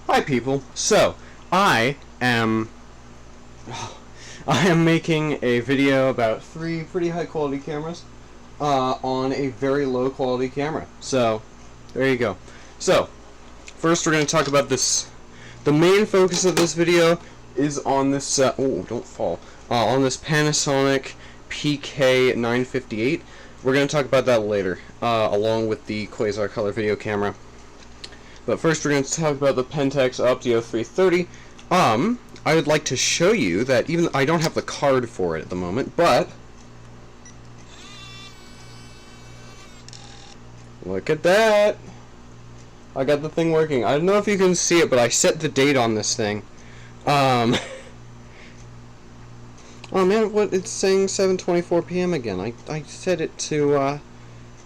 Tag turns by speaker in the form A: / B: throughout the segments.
A: Hi people. So, I am making a video about 3 pretty high quality cameras on a very low quality camera. So, there you go. So, first we're going to talk about this. The main focus of this video is on this oh, don't fall. On this Panasonic PK-958. We're going to talk about that later, along with the Quasar color video camera. But first we're going to talk about the Pentax Optio 330. I would like to show you that even I don't have the card for it at the moment, but look at that. I got the thing working. I don't know if you can see it, but I set the date on this thing. Oh man, what, it's saying 7:24 p.m. again. I set it to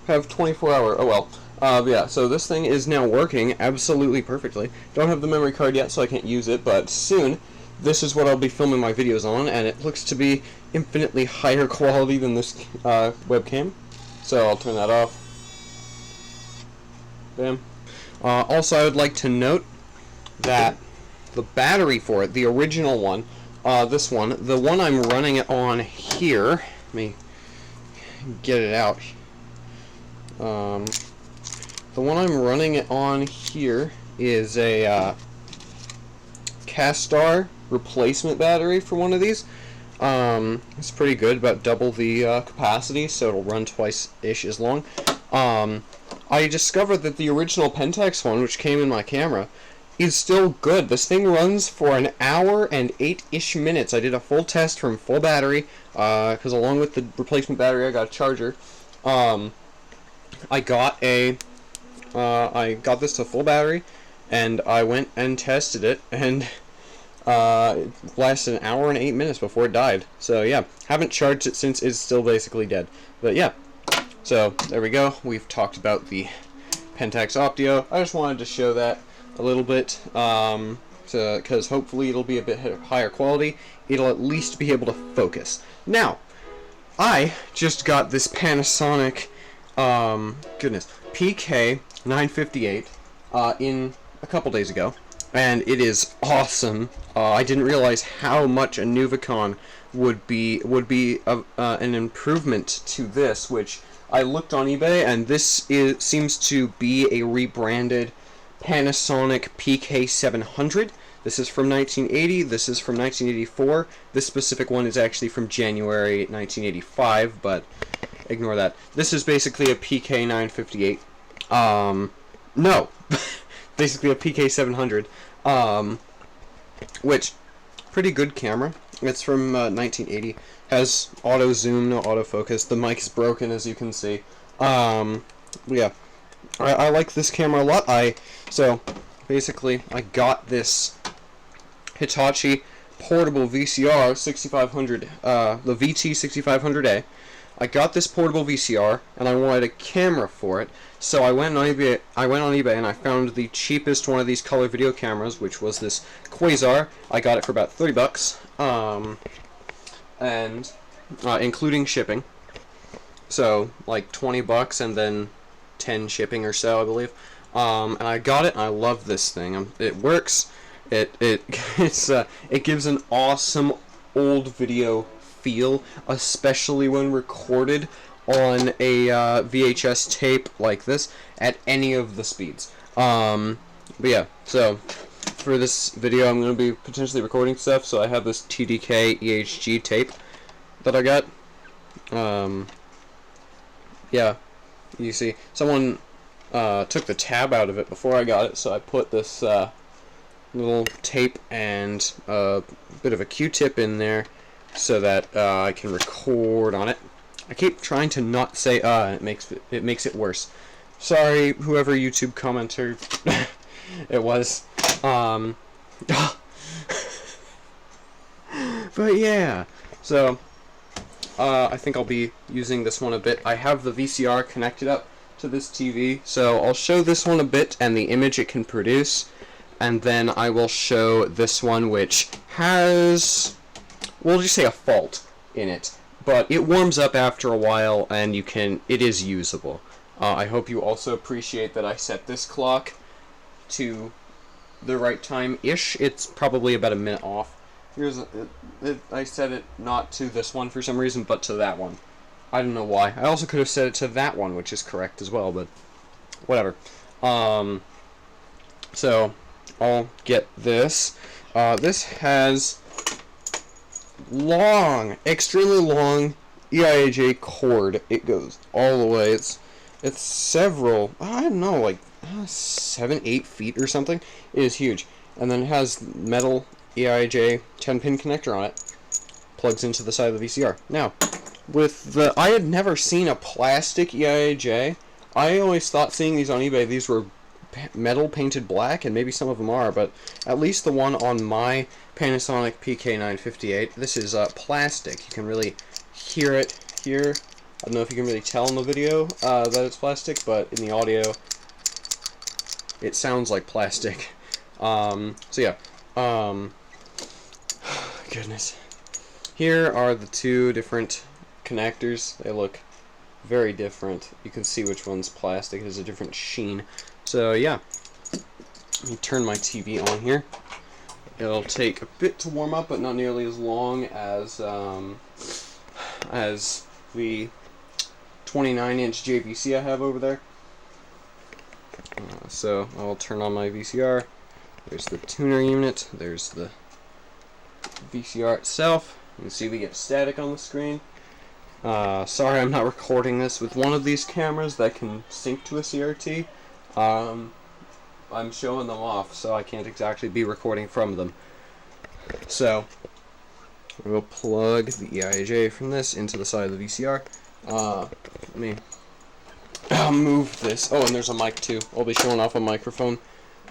A: have 24-hour. Oh well. Yeah, so this thing is now working absolutely perfectly. Don't have the memory card yet, so I can't use it, but soon this is what I'll be filming my videos on, and it looks to be infinitely higher quality than this webcam. So I'll turn that off. Bam. Also, I would like to note that the battery for it, the original one, this one, the one I'm running it on here, let me get it out. The one I'm running it on here is a Castar replacement battery for one of these. It's pretty good, about double the capacity, so it'll run twice-ish as long. I discovered that the original Pentax one, which came in my camera, is still good. This thing runs for an hour and 8-ish minutes. I did a full test from full battery, because along with the replacement battery, I got a charger. I got this to full battery, and I went and tested it, and it lasted an hour and 8 minutes before it died. So yeah, haven't charged it since. It's still basically dead. But yeah, so there we go. We've talked about the Pentax Optio. I just wanted to show that a little bit, because hopefully it'll be a bit higher quality. It'll at least be able to focus. Now, I just got this Panasonic PK-958 in a couple days ago, and it is awesome. I didn't realize how much a Newvicon would be an improvement to this, which I looked on eBay, and this seems to be a rebranded Panasonic PK-700. This is from 1980, this is from 1984. This specific one is actually from January 1985, but ignore that. This is basically a PK-958. No. Basically a PK-700. Which, pretty good camera. It's from 1980. Has auto zoom, no autofocus. The mic is broken, as you can see. Yeah. I like this camera a lot. So, basically, I got this Hitachi portable VCR 6500, the VT6500A. I got this portable VCR, and I wanted a camera for it, so I went on eBay. And I found the cheapest one of these color video cameras, which was this Quasar. I got it for about $30, and including shipping. So like $20, and then 10 shipping or so, I believe. And I got it, and I love this thing. It works. It gives an awesome old video feel, especially when recorded on a VHS tape like this at any of the speeds. But yeah, so for this video I'm going to be potentially recording stuff, so I have this TDK EHG tape that I got. Yeah, you see, someone took the tab out of it before I got it, so I put this little tape and a bit of a Q-tip in there, so that I can record on it. I keep trying to not say and it makes it worse. Sorry, whoever YouTube commenter it was. But yeah, so I think I'll be using this one a bit. I have the VCR connected up to this TV, so I'll show this one a bit and the image it can produce, and then I will show this one, which has, we'll just say, a fault in it, but it warms up after a while, and it is usable. I hope you also appreciate that I set this clock to the right time-ish. It's probably about a minute off. I set it not to this one for some reason, but to that one. I don't know why. I also could have set it to that one, which is correct as well, but whatever. So I'll get this. This has long, extremely long EIAJ cord. It goes all the way. It's several, I don't know, like 7-8 feet or something. It is huge. And then it has metal EIJ 10-pin connector on it. Plugs into the side of the VCR. Now, I had never seen a plastic EIJ. I always thought, seeing these on eBay, these were metal painted black, and maybe some of them are, but at least the one on my Panasonic PK-958, this is plastic. You can really hear it here. I don't know if you can really tell in the video that it's plastic, but in the audio it sounds like plastic. So yeah, goodness. Here are the two different connectors. They look very different. You can see which one's plastic. It has a different sheen. So yeah, let me turn my TV on here. It'll take a bit to warm up, but not nearly as long as the 29-inch JVC I have over there. So I'll turn on my VCR. There's the tuner unit. There's the VCR itself. You can see we get static on the screen. Sorry I'm not recording this with one of these cameras that can sync to a CRT. I'm showing them off, so I can't exactly be recording from them. So we'll plug the EIJ from this into the side of the VCR. I'll move this. Oh, and there's a mic too. I'll be showing off a microphone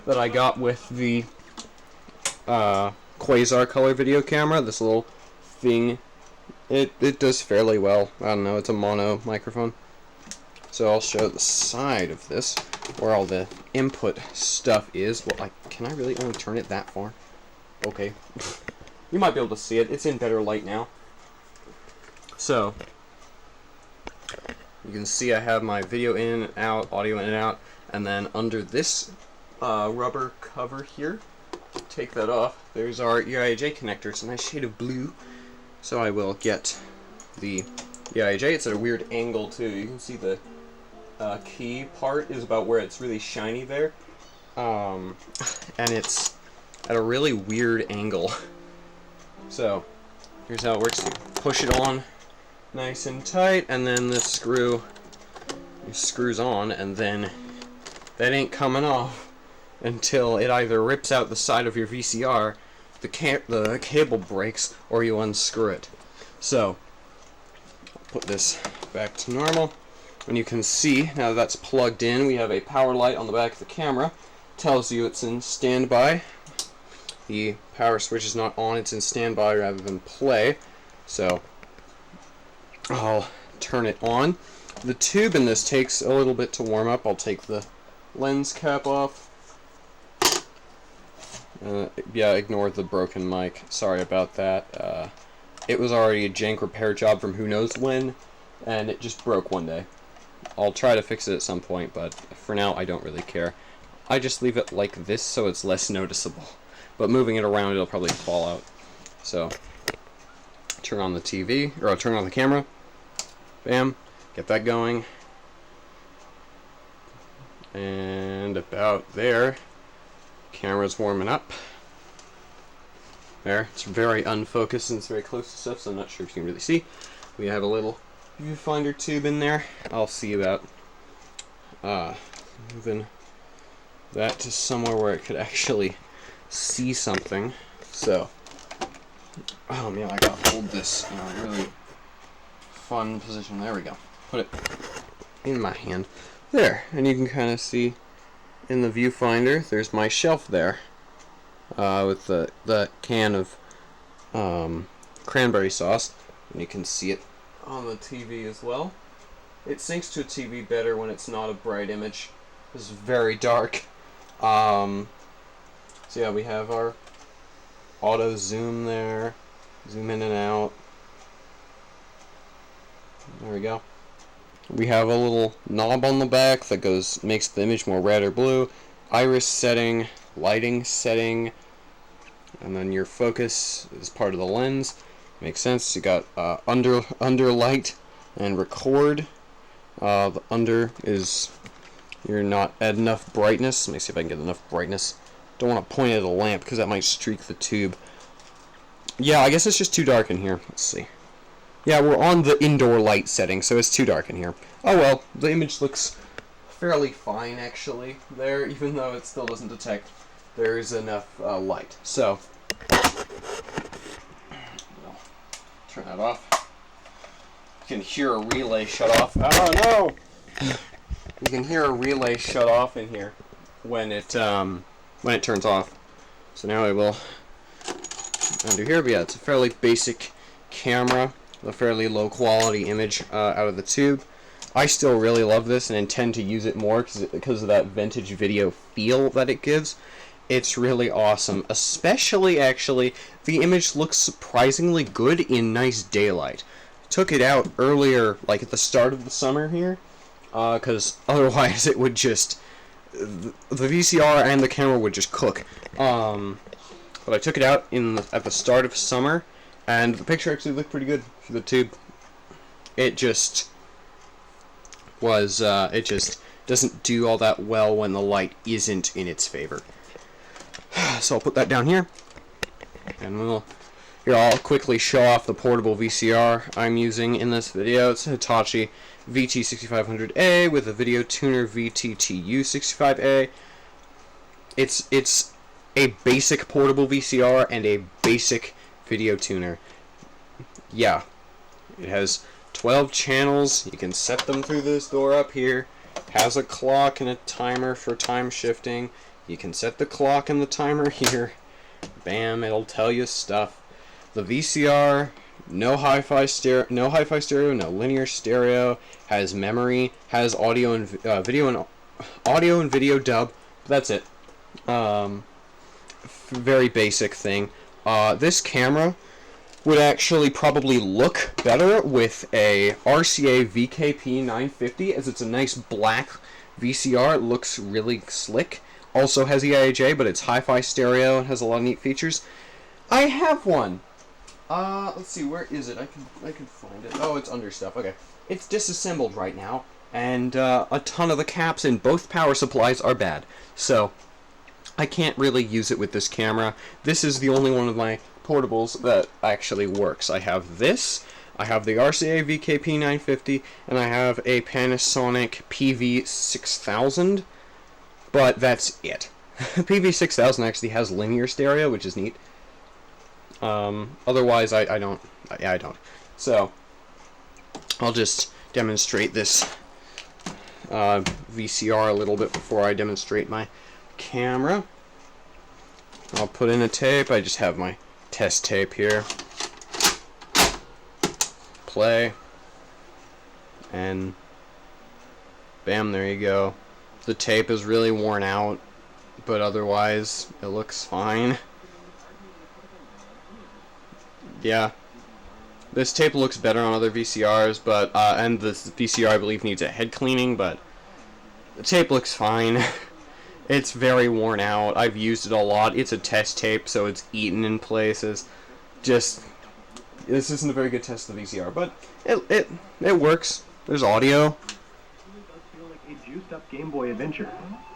A: that I got with the Quasar color video camera. This little thing, it does fairly well. I don't know, it's a mono microphone. So I'll show the side of this where all the input stuff is. Well, can I really only turn it that far? Okay. You might be able to see it. It's in better light now. So you can see I have my video in and out, audio in and out, and then under this rubber cover here, take that off, there's our EIJ connector. It's a nice shade of blue. So I will get the EIJ. It's at a weird angle too. You can see the key part is about where it's really shiny there, and it's at a really weird angle. So here's how it works. You push it on nice and tight, and then this screw screws on, and then that ain't coming off until it either rips out the side of your VCR, the cable breaks, or you unscrew it. So I'll put this back to normal, and you can see now that's plugged in. We have a power light on the back of the camera. Tells you it's in standby. The power switch is not on, it's in standby rather than play. So I'll turn it on. The tube in this takes a little bit to warm up. I'll take the lens cap off. Yeah, ignore the broken mic. Sorry about that. It was already a jank repair job from who knows when, and it just broke one day. I'll try to fix it at some point, but for now I don't really care. I just leave it like this so it's less noticeable. But moving it around, it'll probably fall out. So turn on the TV, or I'll turn on the camera. Bam. Get that going. And about there. Camera's warming up. There. It's very unfocused and it's very close to stuff, so I'm not sure if you can really see. We have a little viewfinder tube in there. I'll see about moving that to somewhere where it could actually see something. So, oh man, I gotta hold this in a really fun position. There we go. Put it in my hand. There, and you can kind of see in the viewfinder, there's my shelf there with the can of cranberry sauce, and you can see it on the TV as well. It syncs to a TV better when it's not a bright image. It's very dark. So yeah, we have our auto zoom there, zoom in and out. There we go. We have a little knob on the back that makes the image more red or blue. Iris setting, lighting setting, and then your focus is part of the lens. Makes sense. You got under light and record. The under is you're not at enough brightness. Let me see if I can get enough brightness. Don't want to point at a lamp because that might streak the tube. Yeah, I guess it's just too dark in here. Let's see. Yeah, we're on the indoor light setting, so it's too dark in here. Oh well, the image looks fairly fine actually there, even though it still doesn't detect there's enough light. So, we'll turn that off. You can hear a relay shut off. Oh no! You can hear a relay shut off in here when it turns off. So now I will undo here, but yeah, it's a fairly basic camera, a fairly low quality image out of the tube. I still really love this and intend to use it more because of that vintage video feel that it gives. It's really awesome, especially actually the image looks surprisingly good in nice daylight. Took it out earlier, like at the start of the summer here, because otherwise it would just, the VCR and the camera would just cook. But I took it out at the start of summer, and the picture actually looked pretty good for the tube. It just was, it just doesn't do all that well when the light isn't in its favor. So I'll put that down here, and here I'll quickly show off the portable VCR I'm using in this video. It's a Hitachi VT6500A with a video tuner VTTU65A. It's a basic portable VCR and a basic video tuner. Yeah, it has 12 channels. You can set them through this door up here. Has a clock and a timer for time shifting. You can set the clock and the timer here. Bam, it'll tell you stuff. The VCR, no hi-fi stereo, no linear stereo, has memory, has audio and video dub. That's it. Very basic thing. This camera would actually probably look better with a RCA PK-958, as it's a nice black VCR. It looks really slick. Also has EIJ, but it's hi-fi stereo and has a lot of neat features. I have one. Let's see, where is it? I can find it. Oh, it's under stuff. Okay. It's disassembled right now, and a ton of the caps in both power supplies are bad. So, I can't really use it with this camera. This is the only one of my portables that actually works. I have this, I have the RCA VKP950, and I have a Panasonic PV6000, but that's it. PV6000 actually has linear stereo, which is neat. Otherwise, I don't. I don't. So, I'll just demonstrate this VCR a little bit before I demonstrate my camera. I'll put in a tape. I just have my test tape here. Play. And bam, there you go. The tape is really worn out, but otherwise it looks fine. Yeah. This tape looks better on other VCRs, but and this VCR I believe needs a head cleaning, but the tape looks fine. It's very worn out. I've used it a lot. It's a test tape, so it's eaten in places. Just, this isn't a very good test of the VCR, but it works. There's audio.
B: It does feel like a juiced up Game Boy Adventure.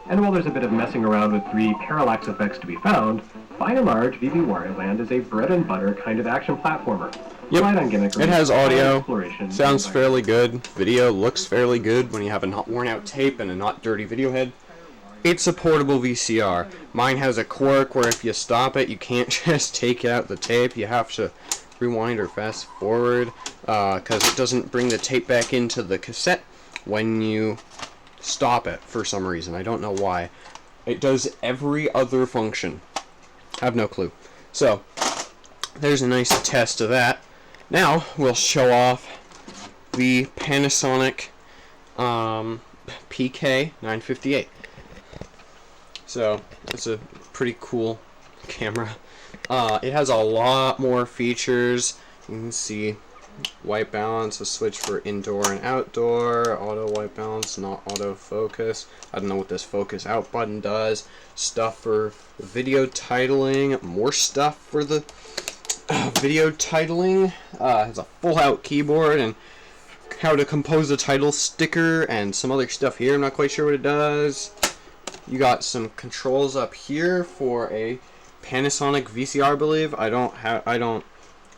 B: And while there's a bit of messing around with 3 parallax effects to be found, by and large, VB Wario Land is a bread and butter kind of action platformer.
A: Yep.
B: Light on gimmickry,
A: it has audio. Sounds
B: and
A: fairly good. Video looks fairly good when you have a not worn out tape and a not dirty video head. It's a portable VCR. Mine has a quirk where if you stop it, you can't just take out the tape. You have to rewind or fast forward because it doesn't bring the tape back into the cassette when you stop it for some reason. I don't know why. It does every other function. I have no clue. So, there's a nice test of that. Now, we'll show off the Panasonic PK-958. So, it's a pretty cool camera. It has a lot more features. You can see white balance, a switch for indoor and outdoor, auto white balance, not auto focus. I don't know what this focus out button does. Stuff for video titling, more stuff for the video titling. Has a full out keyboard and how to compose a title sticker and some other stuff here. I'm not quite sure what it does. You got some controls up here for a Panasonic VCR, I believe.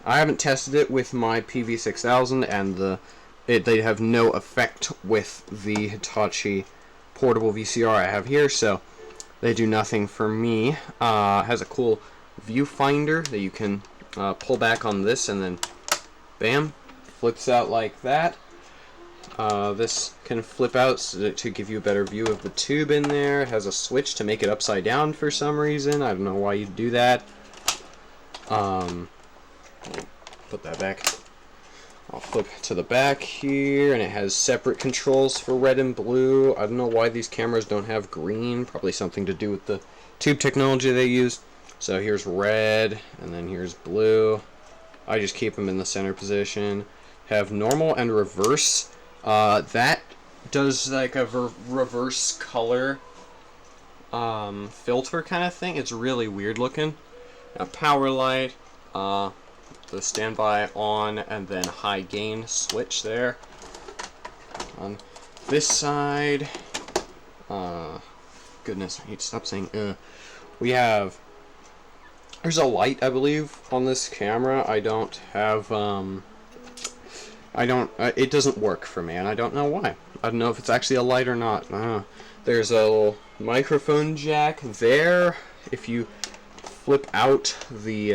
A: I haven't tested it with my PV6000, and they have no effect with the Hitachi portable VCR I have here, so they do nothing for me. Has a cool viewfinder that you can pull back on this, and then bam, flips out like that. This can flip out to give you a better view of the tube in there. It has a switch to make it upside down for some reason. I don't know why you'd do that. Put that back. I'll flip to the back here, and it has separate controls for red and blue. I don't know why these cameras don't have green. Probably something to do with the tube technology they use. So here's red, and then here's blue. I just keep them in the center position. Have normal and reverse. That does like a reverse color filter kind of thing. It's really weird looking. A power light, the standby on, and then high gain switch there. On this side, goodness, I need to stop saying we have, there's a light, I believe, on this camera. I don't have, it doesn't work for me, and I don't know why. I don't know if it's actually a light or not. There's a little microphone jack there. If you flip out the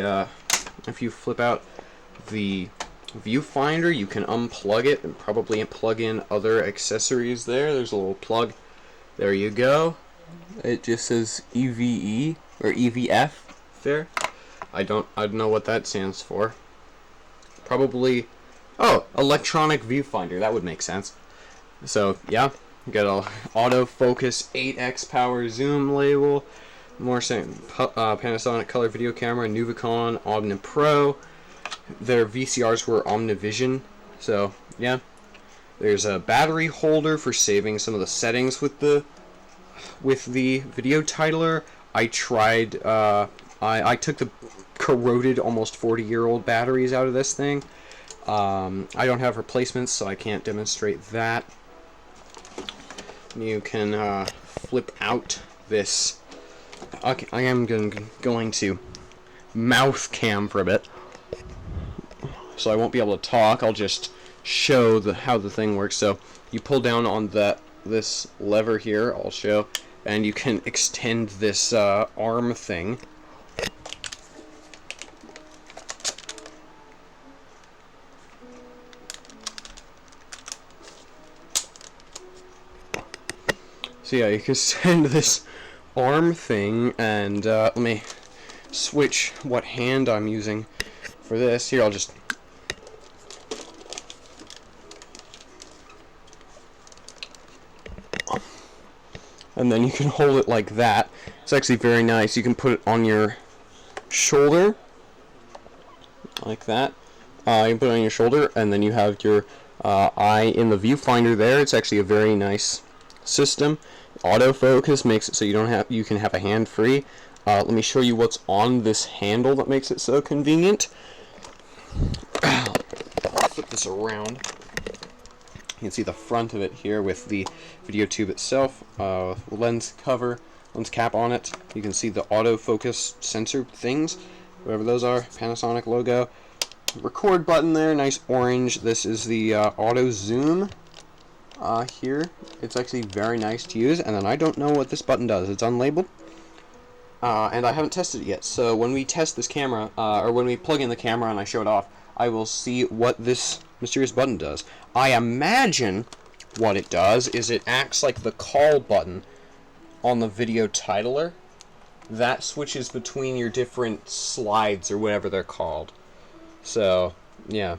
A: viewfinder, you can unplug it and probably plug in other accessories there. There's a little plug. There you go. It just says EVE or EVF there. I don't know what that stands for. Probably, oh, electronic viewfinder. That would make sense. So yeah, you got a autofocus 8x power zoom label. More saying Panasonic color video camera, Newvicon Omni Pro. Their VCRs were Omnivision, so yeah. There's a battery holder for saving some of the settings with the video titler. I tried. I took the corroded, almost 40-year-old batteries out of this thing. I don't have replacements, so I can't demonstrate that. You can flip out this. Okay, I am going to mouth cam for a bit, so I won't be able to talk. I'll just show how the thing works. So you pull down on this lever here, I'll show, and you can extend this arm thing. So yeah, you can extend this arm thing, and let me switch what hand I'm using for this. Here, I'll just and then you can hold it like that. It's actually very nice. You can put it on your shoulder like that. You can put it on your shoulder, and then you have your eye in the viewfinder there. It's actually a very nice system. Autofocus makes it so you can have a hand free. Let me show you what's on this handle that makes it so convenient. Flip this around. You can see the front of it here with the video tube itself, lens cap on it. You can see the autofocus sensor things, whatever those are, Panasonic logo. Record button there, nice orange. This is the auto zoom. Here, it's actually very nice to use, and then I don't know what this button does. It's unlabeled, and I haven't tested it yet. So when we test this camera, or when we plug in the camera and I show it off, I will see what this mysterious button does. I imagine what it does is it acts like the call button on the video titler. That switches between your different slides, or whatever they're called. So, yeah.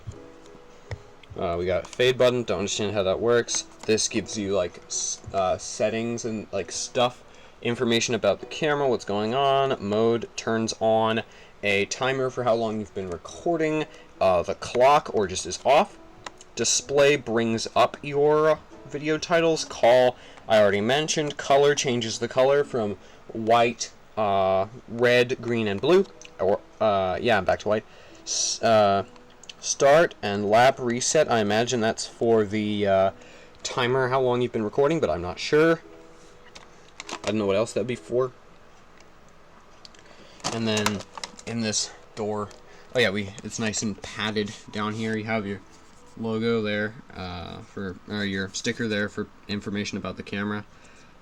A: We got a fade button. Don't understand how that works. This gives you like settings and like stuff information about the camera, what's going on. Mode turns on a timer for how long you've been recording. The clock, or just is off. Display brings up your video titles. Call, I already mentioned. Color changes the color from white, red, green, and blue. Or, yeah, back to white. Start and lap reset. I imagine that's for the timer, how long you've been recording, but I'm not sure. I don't know what else that'd be for. And then in this door, oh yeah, it's nice and padded down here. You have your logo there or your sticker there for information about the camera.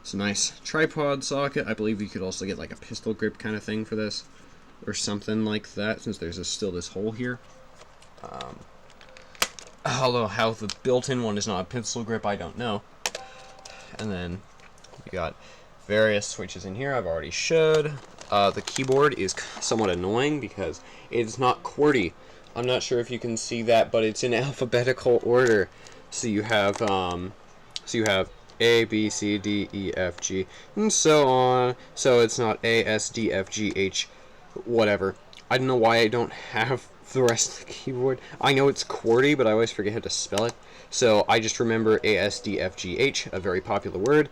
A: It's a nice tripod socket. I believe you could also get like a pistol grip kind of thing for this, or something like that, since there's still this hole here. Although how the built-in one is not a pistol grip, I don't know. And then we got various switches in here I've already showed. The keyboard is somewhat annoying because it's not QWERTY. I'm not sure if you can see that, but it's in alphabetical order. So you have A, B, C, D, E, F, G, and so on. So it's not A, S, D, F, G, H, whatever. I don't know why I don't have the rest of the keyboard. I know it's QWERTY, but I always forget how to spell it. So I just remember A, S, D, F, G, H, a very popular word.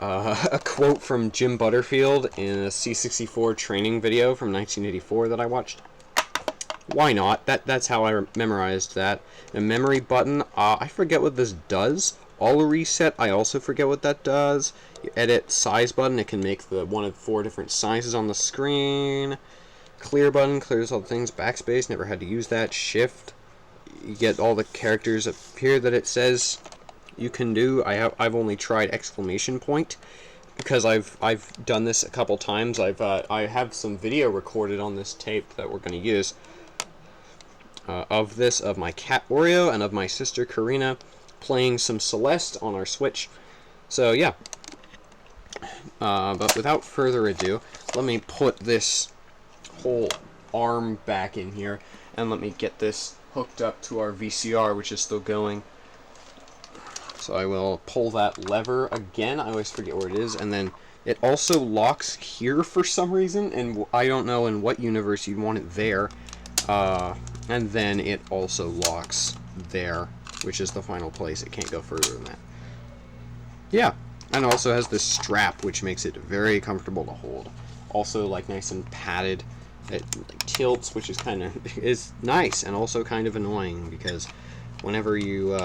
A: A quote from Jim Butterfield in a C64 training video from 1984 that I watched. Why not? That's how I memorized that. A memory button, I forget what this does. Auto reset, I also forget what that does. You edit size button, it can make the one of 4 different sizes on the screen. Clear button, clears all the things. Backspace, never had to use that. Shift, you get all the characters up here that it says you can do. I've only tried exclamation point because I've done this a couple times. I have some video recorded on this tape that we're going to use of my cat Oreo and of my sister Karina playing some Celeste on our Switch. So yeah, but without further ado, let me put this whole arm back in here and let me get this hooked up to our VCR, which is still going. So I will pull that lever again. I always forget where it is. And then it also locks here for some reason. And I don't know in what universe you'd want it there. And then it also locks there, which is the final place. It can't go further than that. Yeah. And it also has this strap, which makes it very comfortable to hold. Also, like, nice and padded. It like, tilts, which is nice and also kind of annoying because whenever you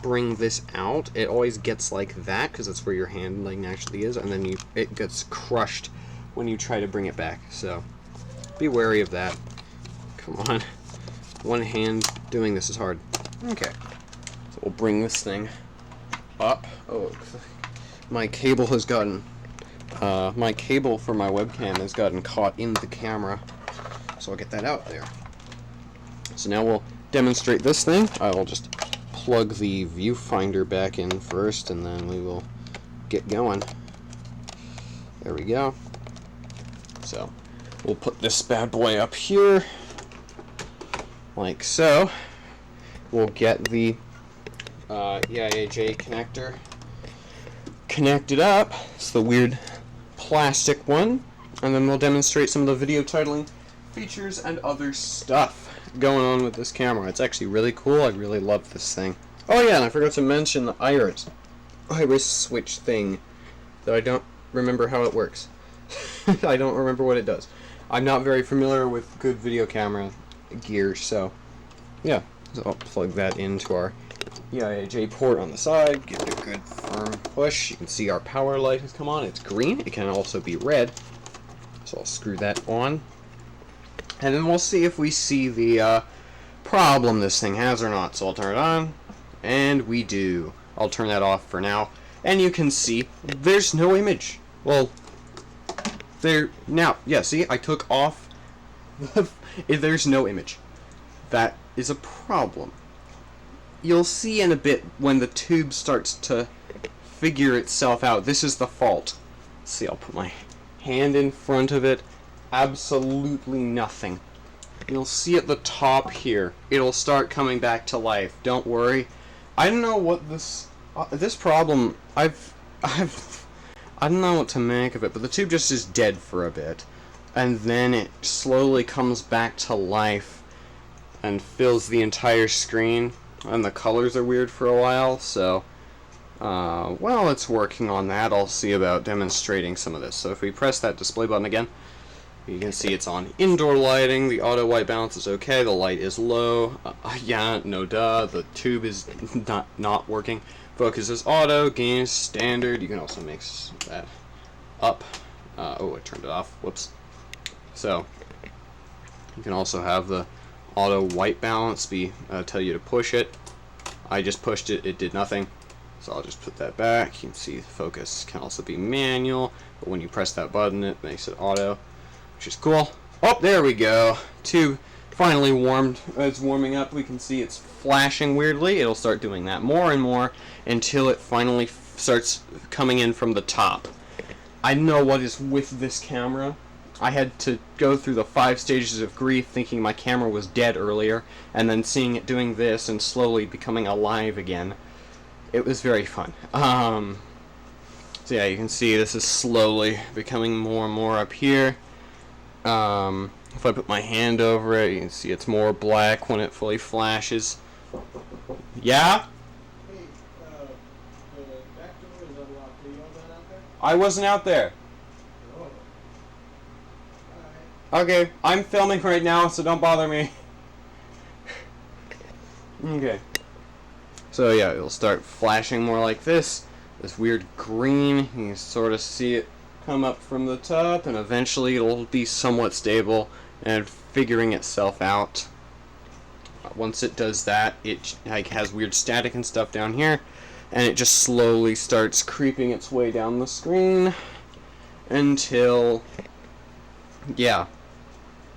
A: bring this out, it always gets like that because that's where your hand like naturally is, and then it gets crushed when you try to bring it back. So be wary of that. Come on, one hand doing this is hard. Okay, so we'll bring this thing up. Oh, my cable has gotten my cable for my webcam has gotten caught in the camera, so I'll get that out there. So now we'll demonstrate this thing. I will just plug the viewfinder back in first, and then we will get going. There we go. So we'll put this bad boy up here, like so. We'll get the EIAJ connector connected up. It's the weird plastic one, and then we'll demonstrate some of the video titling features and other stuff going on with this camera. It's actually really cool. I really love this thing. Oh yeah, and I forgot to mention the iris switch thing that I don't remember how it works. I don't remember what it does. I'm not very familiar with good video camera gear, so yeah. So I'll plug that into our EIAJ port on the side, give it a good firm push. You can see our power light has come on. It's green. It can also be red. So I'll screw that on. And then we'll see if we see the problem this thing has or not. So I'll turn it on, and we do. I'll turn that off for now. And you can see there's no image. Well, now, yeah, see, I took off. There's no image. That is a problem. You'll see in a bit when the tube starts to figure itself out. This is the fault. Let's see, I'll put my hand in front of it. Absolutely nothing. You'll see at the top here, it'll start coming back to life. Don't worry. I don't know what this problem. I I don't know what to make of it, but the tube just is dead for a bit. And then it slowly comes back to life and fills the entire screen. And the colors are weird for a while, so... well, it's working on that. I'll see about demonstrating some of this. So if we press that display button again, you can see it's on indoor lighting. The auto white balance is okay. The light is low. Yeah, no duh. The tube is not working. Focus is auto. Gain is standard. You can also make that up. Oh, I turned it off. Whoops. So you can also have the auto white balance be tell you to push it. I just pushed it. It did nothing. So I'll just put that back. You can see the focus can also be manual, but when you press that button, it makes it auto, which is cool. Oh, there we go. Tube finally warmed. It's warming up. We can see it's flashing weirdly. It'll start doing that more and more until it finally starts coming in from the top. I know what is with this camera. I had to go through the 5 stages of grief thinking my camera was dead earlier, and then seeing it doing this and slowly becoming alive again. It was very fun. So yeah, you can see this is slowly becoming more and more up here. If I put my hand over it, you can see it's more black when it fully flashes. Yeah?
C: Hey, the back door is unlocked. Are you all done out there?
A: I wasn't out there.
C: Oh. Alright.
A: Okay, I'm filming right now, so don't bother me. Okay. So yeah, it'll start flashing more like this weird green. You can sort of see it come up from the top, and eventually it'll be somewhat stable and figuring itself out. Once it does that, it like has weird static and stuff down here, and it just slowly starts creeping its way down the screen until, yeah.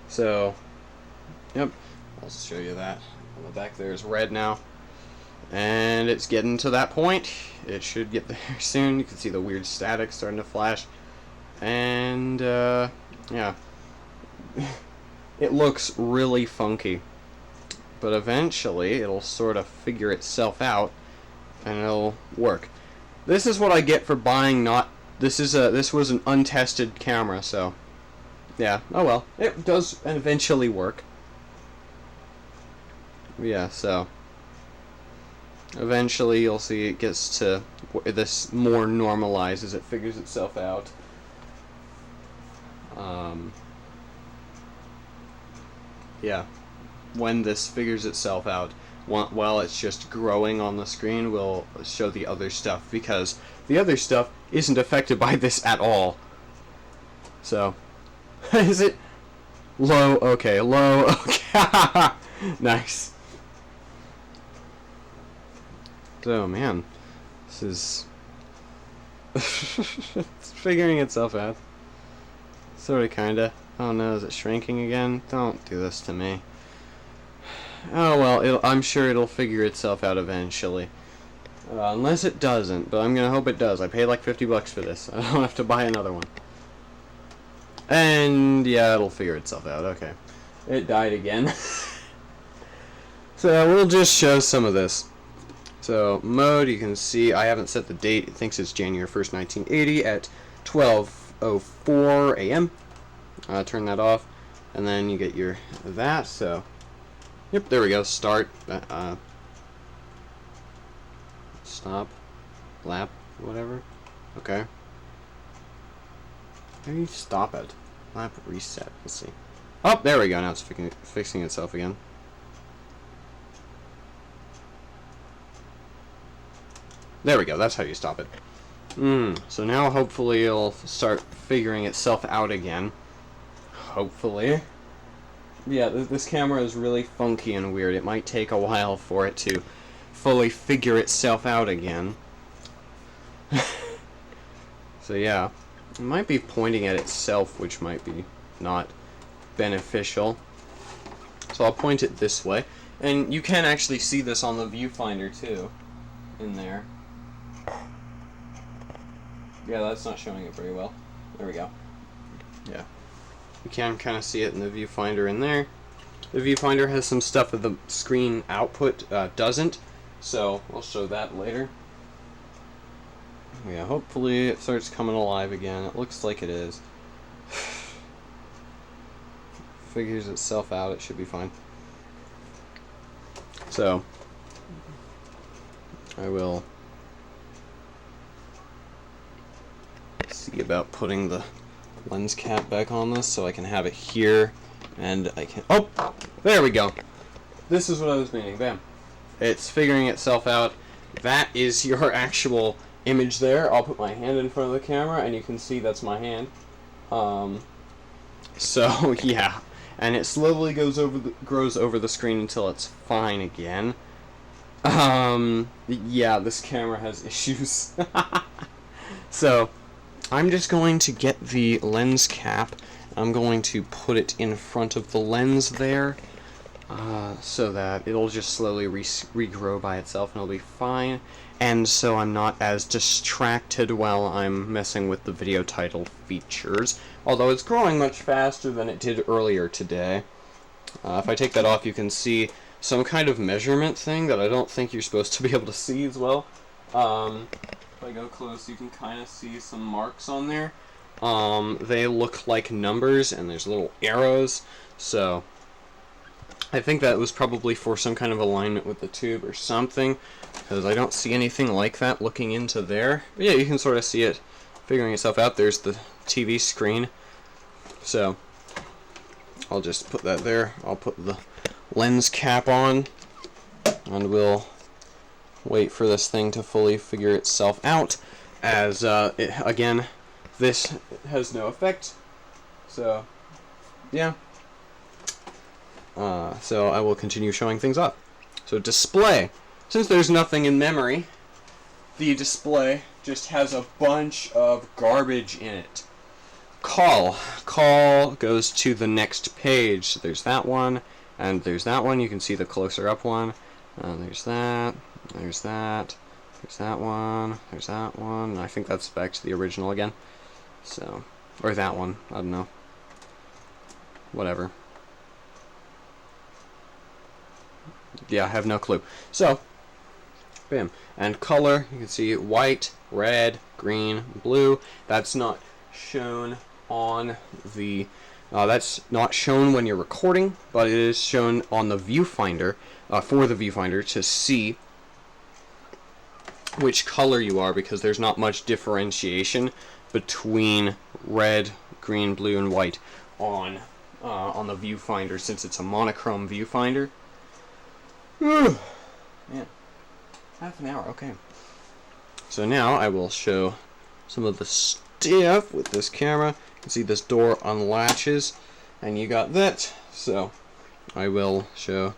A: So, yep, I'll show you that. On the back there is red now. And it's getting to that point. It should get there soon. You can see the weird static starting to flash. And, yeah. It looks really funky. But eventually, it'll sort of figure itself out, and it'll work. This is what I get for buying not... This was an untested camera, so... Yeah, oh well. It does eventually work. Yeah, so... Eventually, you'll see it gets to this more normalized as it figures itself out. Yeah, when this figures itself out, while it's just growing on the screen, we'll show the other stuff, because the other stuff isn't affected by this at all. So, is it low? Okay, low. Okay, nice. So man, this is it's figuring itself out. Sorta, kinda. Oh no, is it shrinking again? Don't do this to me. Oh well, I'm sure it'll figure itself out eventually. Unless it doesn't, but I'm gonna hope it does. I paid like 50 bucks for this. I don't have to buy another one. And yeah, it'll figure itself out. Okay. It died again. So we'll just show some of this. So, mode, you can see I haven't set the date. It thinks it's January 1st, 1980 at 12:04 a.m. Turn that off, and then you get your that. So, yep, there we go. Start, stop, lap, whatever. Okay. Maybe stop it. Lap reset. Let's see. Oh, there we go. Now it's fixing itself again. There we go, that's how you stop it. So now hopefully it'll start figuring itself out again. Hopefully. Yeah, this camera is really funky and weird. It might take a while for it to fully figure itself out again. So yeah, it might be pointing at itself, which might be not beneficial. So I'll point it this way. And you can actually see this on the viewfinder too, in there. Yeah, that's not showing it very well. There we go. Yeah. You can kind of see it in the viewfinder in there. The viewfinder has some stuff that the screen output doesn't, so I'll show that later. Yeah, hopefully it starts coming alive again. It looks like it is. Figures itself out, it should be fine. So, I will see about putting the lens cap back on this so I can have it here, and I can... Oh! There we go! This is what I was meaning. Bam. It's figuring itself out. That is your actual image there. I'll put my hand in front of the camera, and you can see that's my hand. So, yeah. And it slowly grows over the screen until it's fine again. Yeah, this camera has issues. So, I'm just going to get the lens cap. I'm going to put it in front of the lens there, so that it'll just slowly regrow by itself and it'll be fine. And so I'm not as distracted while I'm messing with the video title features, although it's growing much faster than it did earlier today. If I take that off, you can see some kind of measurement thing that I don't think you're supposed to be able to see as well. If I go close, you can kind of see some marks on there. They look like numbers, and there's little arrows, so I think that was probably for some kind of alignment with the tube or something, because I don't see anything like that looking into there. But yeah, you can sort of see it figuring itself out. There's the TV screen, so I'll just put that there. I'll put the lens cap on, and we'll wait for this thing to fully figure itself out, as again, this has no effect. So yeah, so I will continue showing things off. So display, since there's nothing in memory, the display just has a bunch of garbage in it. Call goes to the next page. So there's that one, and there's that one. You can see the closer up one. There's that. There's that. There's that one. There's that one. I think that's back to the original again. So, or that one. I don't know. Whatever. Yeah, I have no clue. So, bam. And color, you can see white, red, green, blue. That's not shown on the that's not shown when you're recording, but it is shown on the viewfinder, for the viewfinder to see which color you are, because there's not much differentiation between red, green, blue, and white on the viewfinder, since it's a monochrome viewfinder. Man, half an hour, okay. So now I will show some of the stuff with this camera. You can see this door unlatches, and you got that. So I will show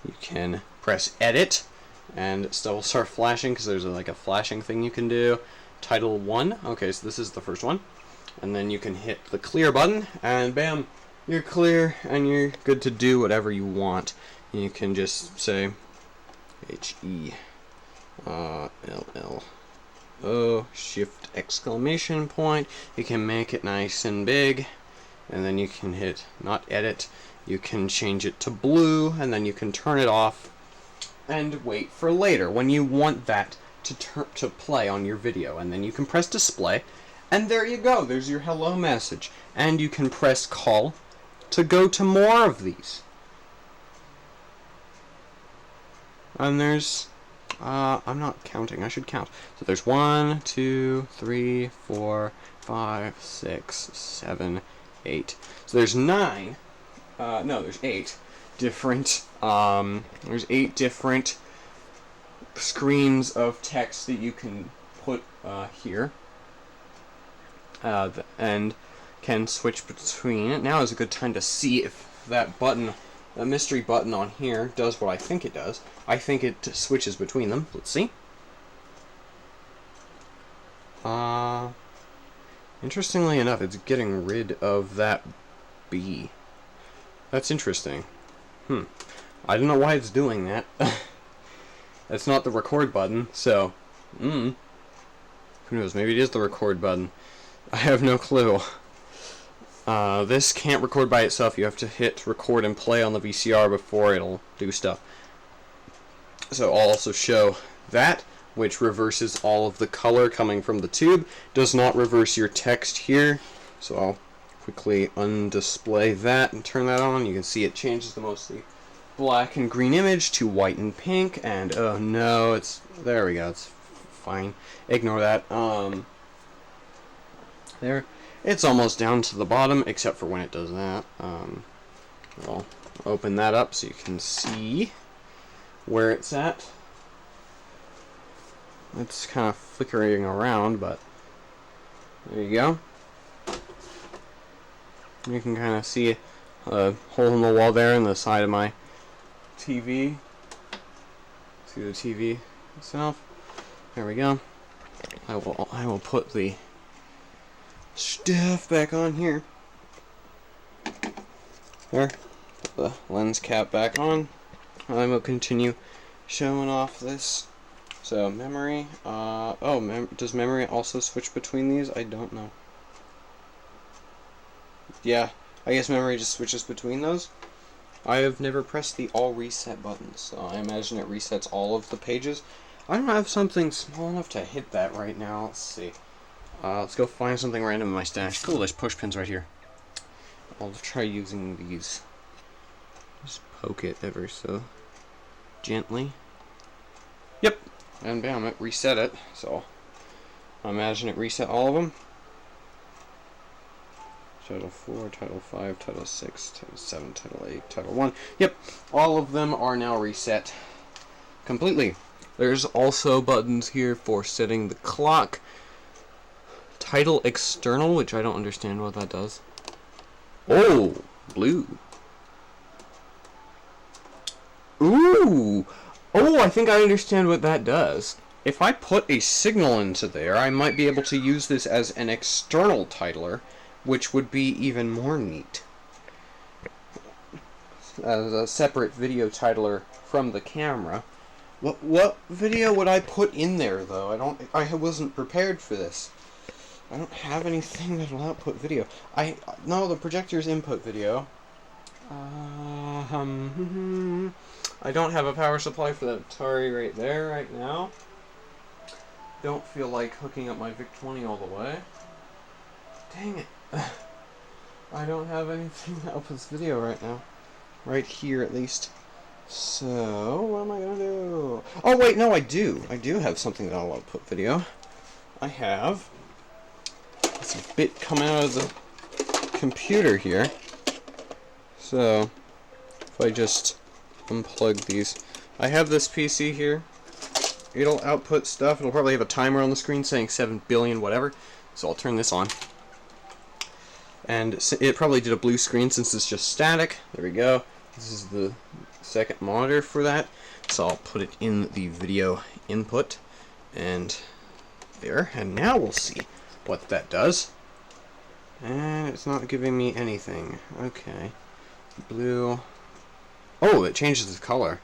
A: you can press edit, and stuff will start flashing, because there's like a flashing thing you can do. Title 1, okay, so this is the first one. And then you can hit the clear button, and bam, you're clear, and you're good to do whatever you want. You can just say HELLO, shift exclamation point. You can make it nice and big, and then you can hit not edit. You can change it to blue, and then you can turn it off and wait for later when you want that to play on your video. And then you can press display, and there you go. There's your hello message. And you can press call to go to more of these. And there's I'm not counting, I should count. So there's 1, 2, 3, 4, 5, 6, 7, 8. So there's 9. No, there's 8 different. There's 8 different screens of text that you can put here, and can switch between. Now is a good time to see if that button, that mystery button on here, does what I think it does. I think it switches between them. Let's see. Interestingly enough, it's getting rid of that B. That's interesting. I don't know why it's doing that. That's not the record button, so who knows, maybe it is the record button. I have no clue. This can't record by itself. You have to hit record and play on the VCR before it'll do stuff. So I'll also show that. which reverses all of the color coming from the tube. Does not reverse your text here. So I'll quickly undisplay that and turn that on. You can see it changes the mostly black and green image to white and pink, and oh no, it's, there we go, it's fine. Ignore that. There. It's almost down to the bottom, except for when it does that. I'll open that up so you can see where it's at. It's kind of flickering around, but there you go. You can kind of see a hole in the wall there on the side of my TV. See the TV itself. There we go. I will put the stuff back on here. There. Put the lens cap back on. I will continue showing off this. So memory. Does memory also switch between these? I don't know. Yeah, I guess memory just switches between those. I have never pressed the all reset button, so I imagine it resets all of the pages. I don't have something small enough to hit that right now. Let's see. Let's go find something random in my stash. Cool, there's push pins right here. I'll try using these. Just poke it ever so gently. Yep, and bam, it reset it. So I imagine it reset all of them. Title 4, Title 5, Title 6, Title 7, Title 8, Title 1. Yep, all of them are now reset completely. There's also buttons here for setting the clock. Title external, which I don't understand what that does. Oh, blue. Ooh. Oh, I think I understand what that does. If I put a signal into there, I might be able to use this as an external titler, which would be even more neat. As a separate video titler from the camera. What video would I put in there though? I wasn't prepared for this. I don't have anything that'll output video. No, the projector's input video. I don't have a power supply for the Atari right there right now. Don't feel like hooking up my VIC-20 all the way. Dang it. I don't have anything that outputs video right now. Right here, at least. So, what am I gonna do? Oh, wait, no, I do. I do have something that'll output video. I have this bit coming out of the computer here. So, if I just unplug these. I have this PC here. It'll output stuff. It'll probably have a timer on the screen saying 7 billion whatever. So I'll turn this on. And it probably did a blue screen since it's just static. There we go. This is the second monitor for that. So I'll put it in the video input. And there. And now we'll see what that does. And it's not giving me anything. Okay. Blue. Oh, it changes the color.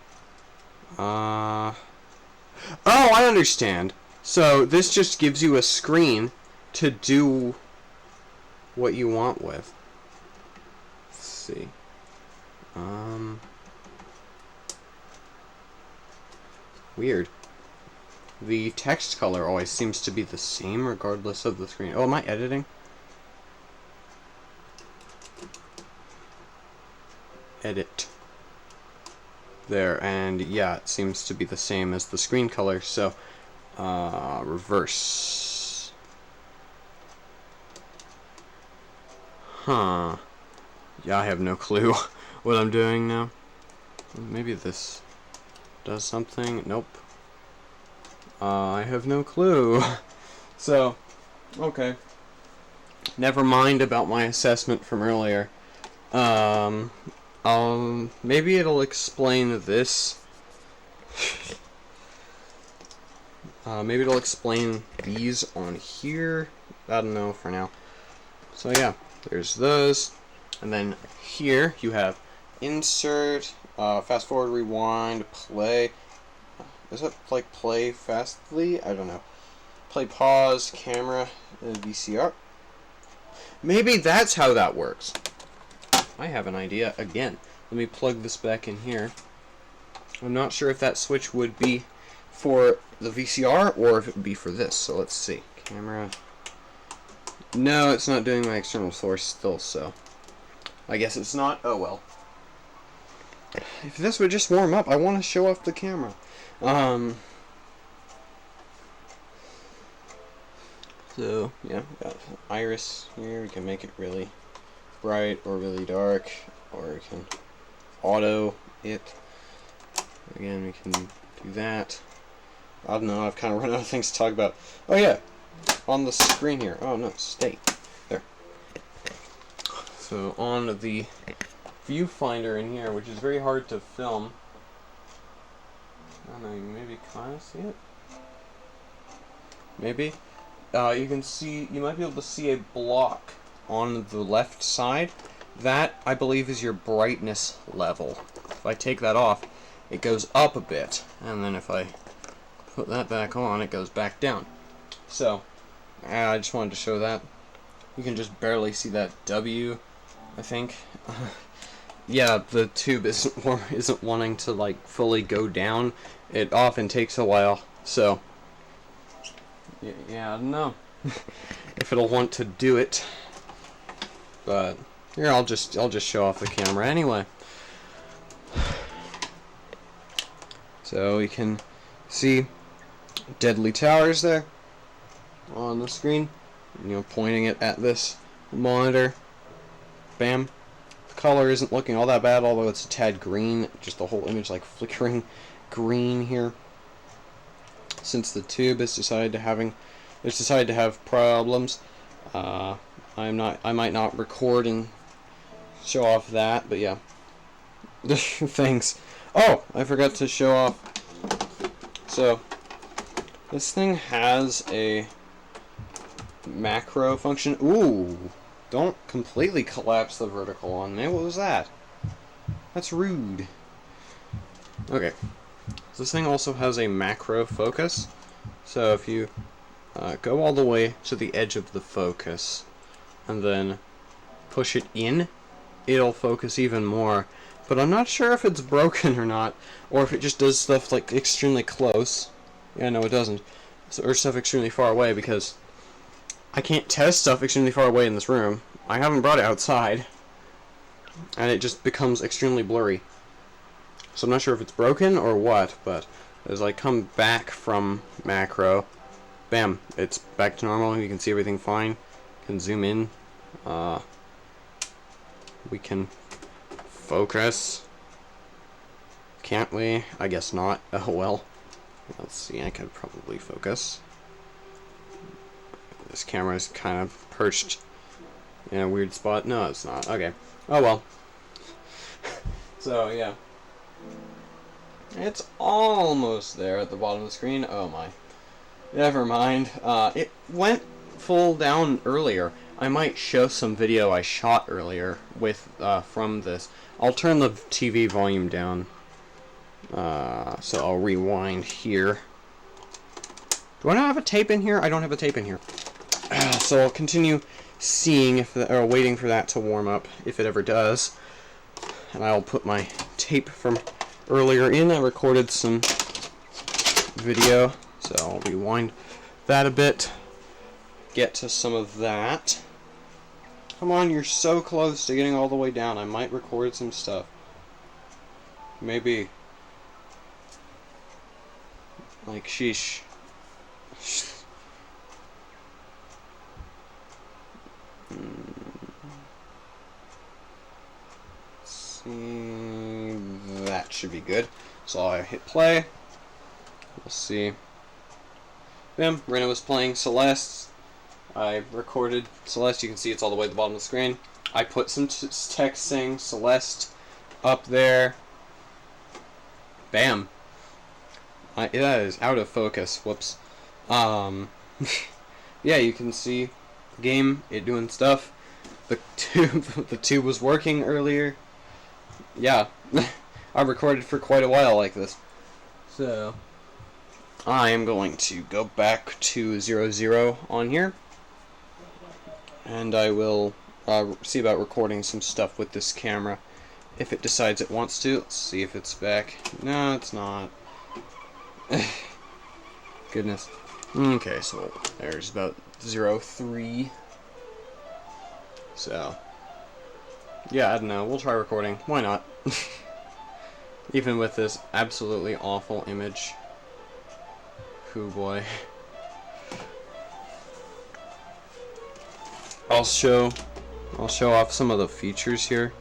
A: Oh, I understand. So this just gives you a screen to do what you want with. Let's see. Weird. The text color always seems to be the same regardless of the screen. Oh, am I editing? Edit. There, and yeah, it seems to be the same as the screen color, so reverse. Huh. Yeah, I have no clue what I'm doing now. Maybe this does something. Nope. I have no clue. So, okay. Never mind about my assessment from earlier. Maybe it'll explain this. Maybe it'll explain these on here. I don't know for now. So yeah, there's those. And then here you have insert, fast forward, rewind, play. Is it like play fastly? I don't know. Play pause, camera, VCR. Maybe that's how that works. I have an idea again. Let me plug this back in here. I'm not sure if that switch would be for the VCR or if it would be for this. So let's see. Camera. No, it's not doing my external source still, so I guess it's not. Oh well. If this would just warm up, I want to show off the camera. So yeah, we got iris here. We can make it really bright or really dark, or we can auto it. Again, we can do that. I don't know, I've kind of run out of things to talk about. Oh yeah, on the screen here. Oh no, stay. There. So on the viewfinder in here, which is very hard to film. I don't know, you maybe kind of see it? Maybe? You can see, you might be able to see a block on the left side. That, I believe, is your brightness level. If I take that off, it goes up a bit, and then if I put that back on, it goes back down. So, I just wanted to show that. You can just barely see that W, I think. Yeah, the tube isn't wanting to like fully go down. It often takes a while, so yeah, I don't know if it'll want to do it. But here, I'll just show off the camera anyway. So you can see Deadly Towers there on the screen. You know, pointing it at this monitor. Bam. The color isn't looking all that bad, although it's a tad green. Just the whole image like flickering green here. Since the tube has decided to have problems. I might not record and show off that, but yeah. Thanks. Oh, I forgot to show off. So this thing has a macro function. Ooh, don't completely collapse the vertical on me. What was that? That's rude. Okay. So this thing also has a macro focus. So if you go all the way to the edge of the focus and then push it in, it'll focus even more. But I'm not sure if it's broken or not, or if it just does stuff like extremely close. Yeah, no, it doesn't. So, or stuff extremely far away, because I can't test stuff extremely far away in this room. I haven't brought it outside, and it just becomes extremely blurry. So I'm not sure if it's broken or what, but as I come back from macro, bam, it's back to normal. You can see everything fine. Can zoom in. We can focus. Can't we? I guess not. Oh well. Let's see, I could probably focus. This camera is kind of perched in a weird spot. No, it's not. Okay. Oh well. So, yeah. It's almost there at the bottom of the screen. Oh my. Never mind. It went full down earlier. I might show some video I shot earlier with from this. I'll turn the TV volume down. So I'll rewind here. Do I not have a tape in here? I don't have a tape in here. So I'll continue seeing if or waiting for that to warm up, if it ever does. And I'll put my tape from earlier in. I recorded some video, so I'll rewind that a bit. Get to some of that. Come on, you're so close to getting all the way down. I might record some stuff. Maybe. Like, sheesh. See, that should be good. So I hit play. We'll see. Bam, Rena was playing Celeste. I recorded Celeste. You can see it's all the way at the bottom of the screen. I put some text saying Celeste up there. Bam. That is out of focus. Whoops. Yeah, you can see the game, it doing stuff. The tube was working earlier. Yeah, I recorded for quite a while like this. So, I am going to go back to 00 on here. And I will see about recording some stuff with this camera. If it decides it wants to. Let's see if it's back. No, it's not. goodness. Okay, so there's about 0.3. So, yeah, I don't know. We'll try recording. Why not? Even with this absolutely awful image. Hoo boy. I'll show off some of the features here.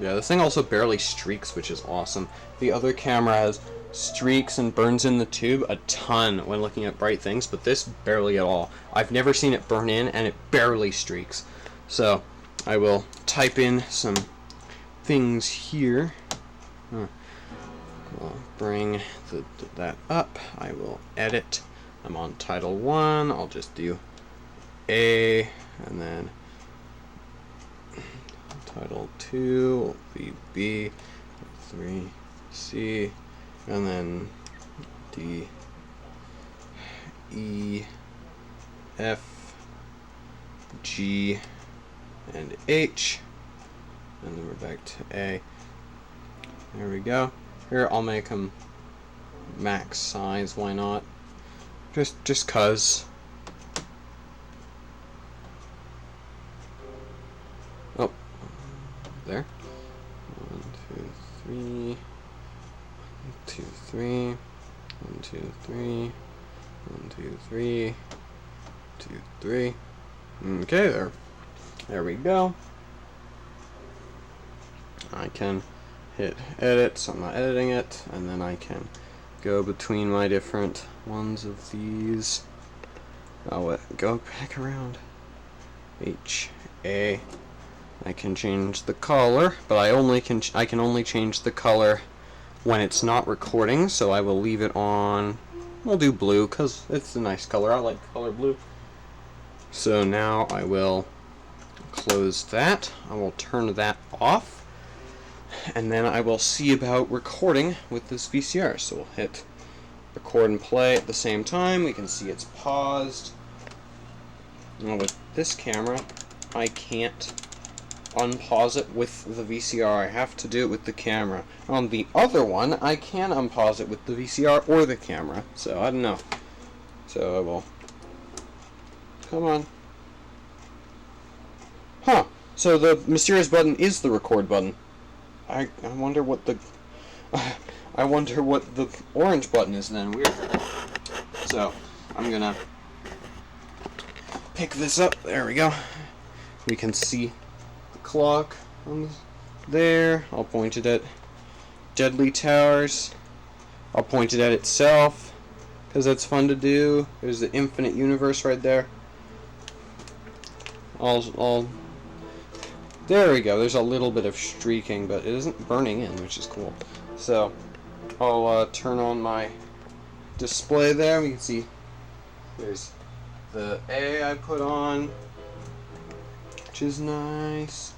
A: Yeah, this thing also barely streaks, which is awesome. The other camera has streaks and burns in the tube a ton when looking at bright things, but this barely at all. I've never seen it burn in, and it barely streaks. So, I will type in some things here. I'll bring that up. I will edit. I'm on title 1. I'll just do A, and then title 2 will be B, 3 C, and then D, E, F, G, and H, and then we're back to A. There we go. Here I'll make them max size. Why not? Just cause. Oh, there. 1, 2, 3. 1, 2, 3. 1, 2, 3. 1, 2, 3. 2, 3. Okay, there we go. I can hit edit, so I'm not editing it, and then I can go between my different ones of these. I'll go back around. H, A. I can change the color, but I can only change the color when it's not recording, so I will leave it on. We'll do blue because it's a nice color. I like color blue. So now I will close that. I will turn that off, and then I will see about recording with this VCR. So we'll hit record and play at the same time. We can see it's paused. Now with this camera, I can't unpause it with the VCR. I have to do it with the camera. On the other one, I can unpause it with the VCR or the camera. So I don't know. So I will. Come on. Huh. So the mysterious button is the record button. I wonder what the I wonder what the orange button is then. Weird. So I'm gonna pick this up. There we go. We can see the clock on there. I'll point it at Deadly Towers. I'll point it at itself because that's fun to do. There's the infinite universe right there. There we go. There's a little bit of streaking, but it isn't burning in, which is cool. So I'll turn on my display there. We can see there's the A I put on, which is nice.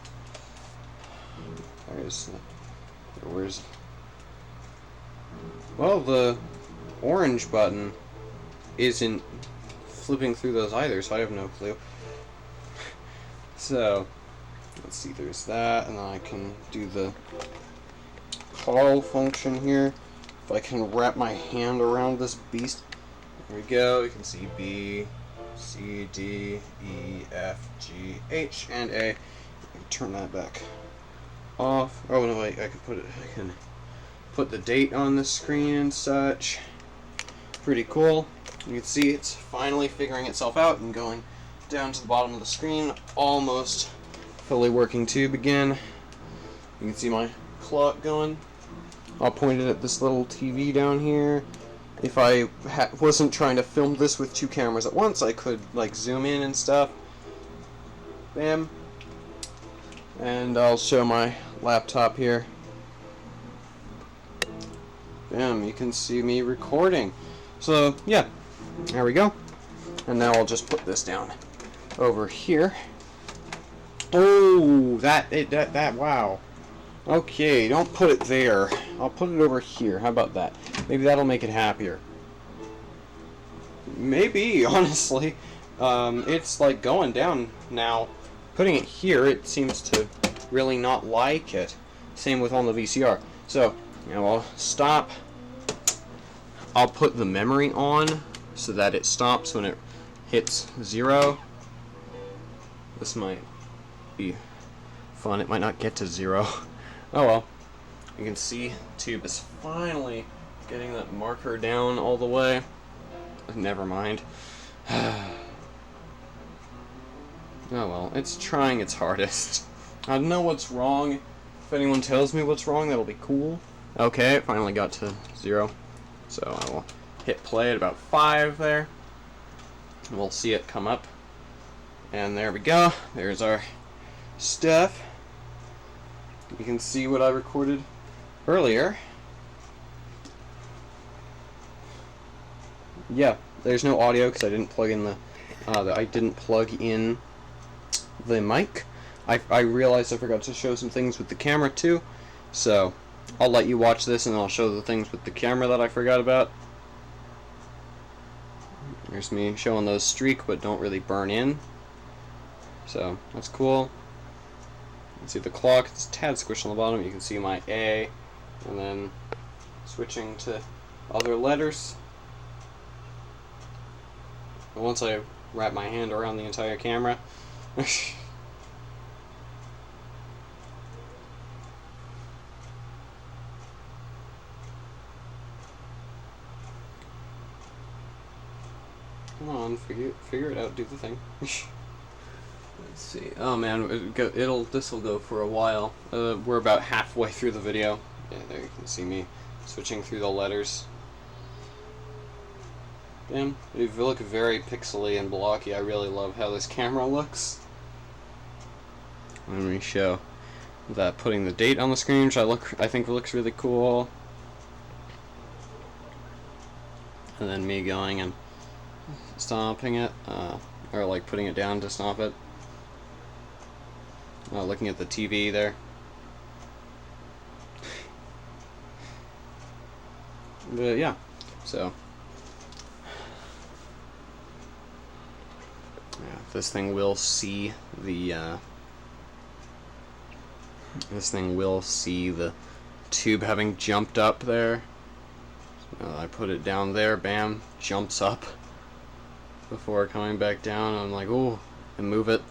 A: Where's well, the orange button isn't flipping through those either, so I have no clue. So let's see, there's that, and then I can do the call function here. If I can wrap my hand around this beast, there we go. You can see B, C, D, E, F, G, H, and A. I can turn that back off. Oh no, wait, I can put the date on the screen and such. Pretty cool. You can see it's finally figuring itself out and going down to the bottom of the screen, almost fully working tube again. You can see my clock going. I'll point it at this little TV down here. If I wasn't trying to film this with two cameras at once, I could like zoom in and stuff. Bam. And I'll show my laptop here. Bam, you can see me recording. So yeah, there we go. And now I'll just put this down over here. Oh, that wow. Okay, don't put it there. I'll put it over here. How about that? Maybe that'll make it happier. Maybe, honestly. It's like going down now. Putting it here, it seems to really not like it. Same with on the VCR. So, you know, I'll stop I'll put the memory on so that it stops when it hits 0. This might be fun. It might not get to 0. Oh well. You can see the tube is finally getting that marker down all the way. Never mind. Oh well, it's trying its hardest. I don't know what's wrong. If anyone tells me what's wrong, that'll be cool. Okay, it finally got to 0. So I will hit play at about 5 there. And we'll see it come up. And there we go. There's our stuff. You can see what I recorded earlier. Yeah, there's no audio because I didn't plug in the mic. I realized I forgot to show some things with the camera too, so I'll let you watch this and I'll show the things with the camera that I forgot about. There's me showing those streak but don't really burn in, so that's cool. You can see the clock, it's a tad squished on the bottom. You can see my A, and then switching to other letters. And once I wrap my hand around the entire camera, come on, figure it out, do the thing. Let's see. Oh man, this will go for a while. We're about halfway through the video. Yeah, there you can see me switching through the letters. Damn, they look very pixely and blocky. I really love how this camera looks. Let me show that putting the date on the screen, which I think looks really cool. And then me going and stopping it, or like putting it down to stop it. Looking at the TV there. But yeah, so yeah, this thing will see the tube having jumped up there. So I put it down there, bam, jumps up before coming back down. I'm like, ooh, and move it.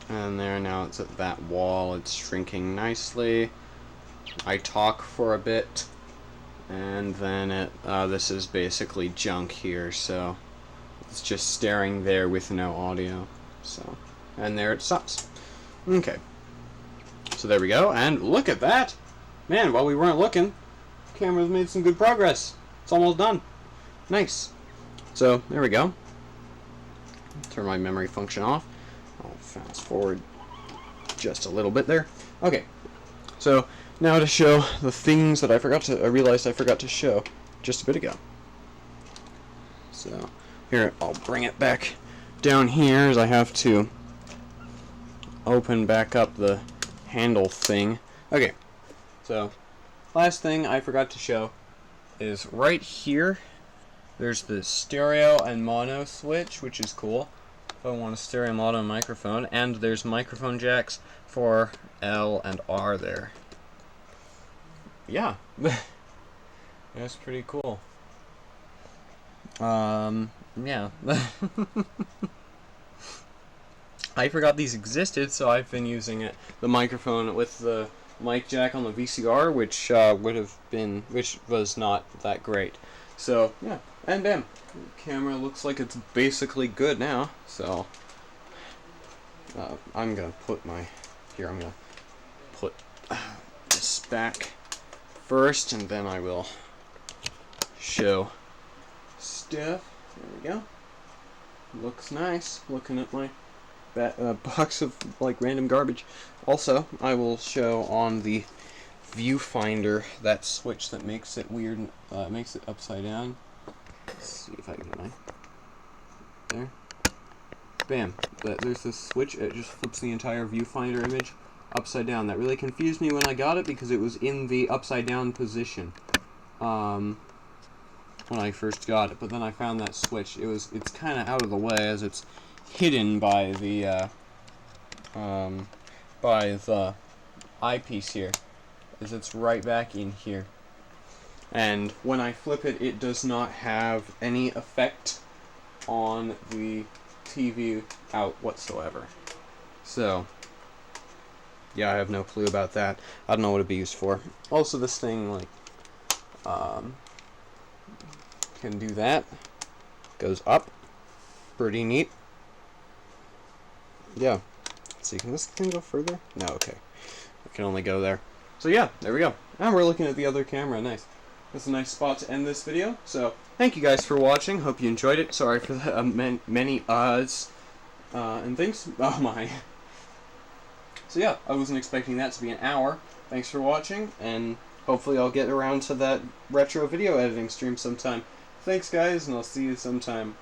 A: And there, now it's at that wall, it's shrinking nicely. I talk for a bit, and then this is basically junk here, so it's just staring there with no audio. So, and there it stops. Okay. So there we go, and look at that! Man, while we weren't looking, the camera's made some good progress. It's almost done. Nice. So, there we go. Turn my memory function off. I'll fast forward just a little bit there. Okay, so now to show the things that I realized I forgot to show just a bit ago. So here, I'll bring it back down here as I have to open back up the handle thing. Okay, so last thing I forgot to show is right here. There's the stereo and mono switch, which is cool. If I want a stereo mono microphone, and there's microphone jacks for L and R there. Yeah, that's pretty cool. Yeah. I forgot these existed, so I've been using the microphone with the mic jack on the VCR, which was not that great. So yeah, and bam, the camera looks like it's basically good now. So I'm gonna put this back first, and then I will show stuff. There we go. Looks nice. Looking at my box of like random garbage. Also, I will show on the viewfinder that switch that makes it weird, makes it upside down. Let's see if I can get mine. There. Bam. There's this switch. It just flips the entire viewfinder image upside down. That really confused me when I got it because it was in the upside down position when I first got it. But then I found that switch. It's kind of out of the way as it's hidden by the eyepiece here. As it's right back in here. And when I flip it, it does not have any effect on the TV out whatsoever. So, yeah, I have no clue about that. I don't know what it'd be used for. Also, this thing, like, can do that. Goes up. Pretty neat. Yeah. Let's see, can this thing go further? No, okay. It can only go there. So yeah, there we go. And we're looking at the other camera. Nice. That's a nice spot to end this video. So, thank you guys for watching. Hope you enjoyed it. Sorry for the many and things. Oh my. So yeah, I wasn't expecting that to be an hour. Thanks for watching, and hopefully I'll get around to that retro video editing stream sometime. Thanks guys, and I'll see you sometime.